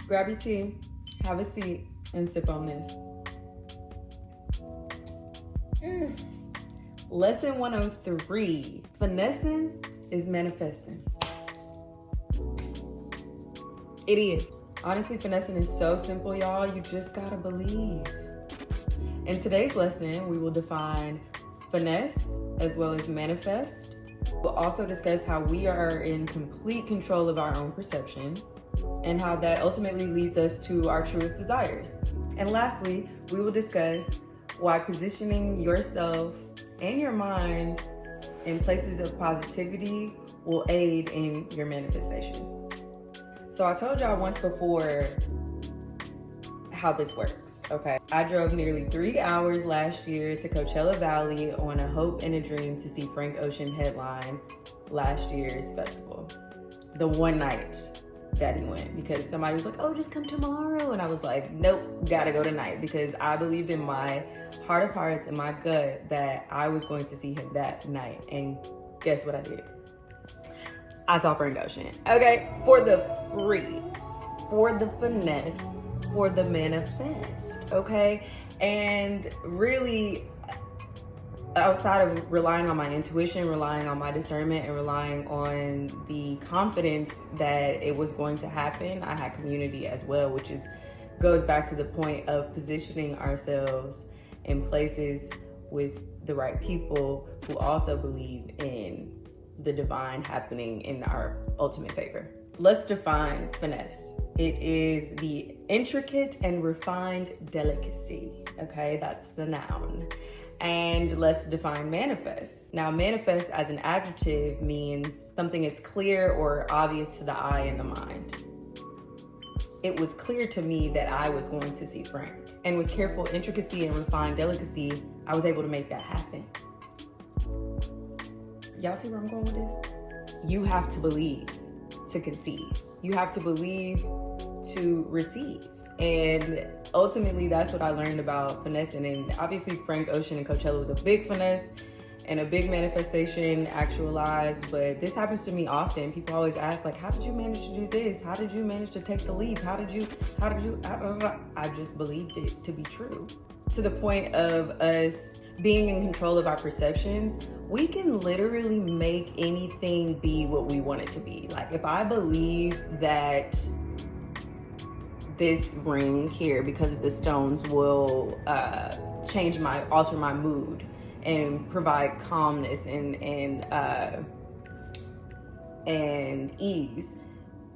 Grab your tea, have a seat, and sip on this. Lesson 103, Finessin is manifesting. It is. Honestly, finessing is so simple, y'all. You just gotta believe. In today's lesson, we will define finesse as well as manifest. We'll also discuss how we are in complete control of our own perceptions and how that ultimately leads us to our truest desires. And lastly, we will discuss why positioning yourself and your mind in places of positivity will aid in your manifestations. So I told y'all once before how this works, okay? I drove nearly 3 hours last year to Coachella Valley on a hope and a dream to see Frank Ocean headline last year's festival. The one night that he went, because somebody was like, oh, just come tomorrow. And I was like, nope, gotta go tonight, because I believed in my heart of hearts and my gut that I was going to see him that night. And guess what I did? I saw Frank Ocean. Okay, for the free, for the finesse, for the manifest, okay? And really, outside of relying on my intuition, relying on my discernment, and relying on the confidence that it was going to happen, I had community as well, which goes back to the point of positioning ourselves in places with the right people who also believe in the divine happening in our ultimate favor. Let's define finesse. It is the intricate and refined delicacy, okay? That's the noun. And let's define manifest. Now, manifest as an adjective means something is clear or obvious to the eye and the mind. It was clear to me that I was going to see Frank. And with careful intricacy and refined delicacy, I was able to make that happen. Y'all see where I'm going with this? You have to believe to conceive. You have to believe to receive. And ultimately, that's what I learned about finessing. And obviously, Frank Ocean and Coachella was a big finesse and a big manifestation actualized. But this happens to me often. People always ask, like, how did you manage to do this? How did you manage to take the leap? How did you? I just believed it to be true. To the point of us being in control of our perceptions, we can literally make anything be what we want it to be. Like, if I believe that this ring here, because of the stones, will alter my mood and provide calmness and ease,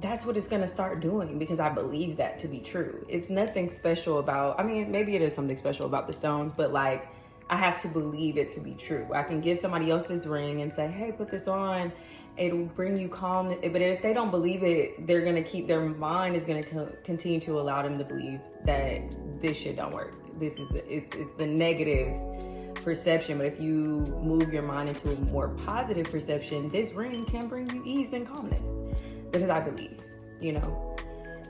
that's what it's gonna start doing, because I believe that to be true. It's nothing special about, I mean, maybe it is something special about the stones, but like, I have to believe it to be true. I can give somebody else this ring and say, hey, put this on. It'll bring you calmness. But if they don't believe it, their mind is gonna continue to allow them to believe that this shit don't work. It's the negative perception. But if you move your mind into a more positive perception, this ring can bring you ease and calmness, because I believe,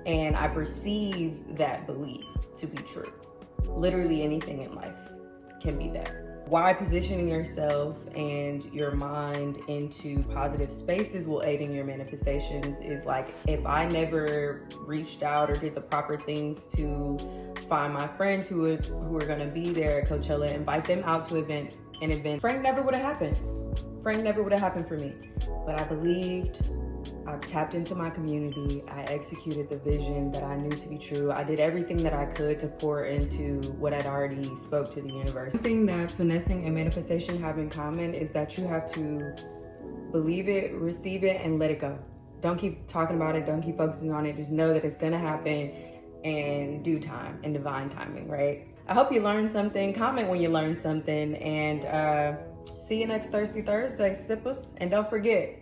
and I perceive that belief to be true. Literally anything in life can be that. Why positioning yourself and your mind into positive spaces will aid in your manifestations is like, if I never reached out or did the proper things to find my friends who are gonna be there at Coachella, invite them out to an event, Frank never would have happened. Frank never would have happened for me. But I believed, I tapped into my community, I executed the vision that I knew to be true. I did everything that I could to pour into what I'd already spoke to the universe. One thing that finessing and manifestation have in common is that you have to believe it, receive it, and let it go. Don't keep talking about it, don't keep focusing on it. Just know that it's gonna happen in due time, in divine timing, right? I hope you learned something. Comment when you learned something, and see you next Thursday, sippas. And don't forget,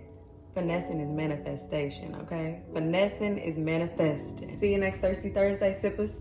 finessing is manifestation, okay? Finessing is manifesting. See you next Thursday, sippas.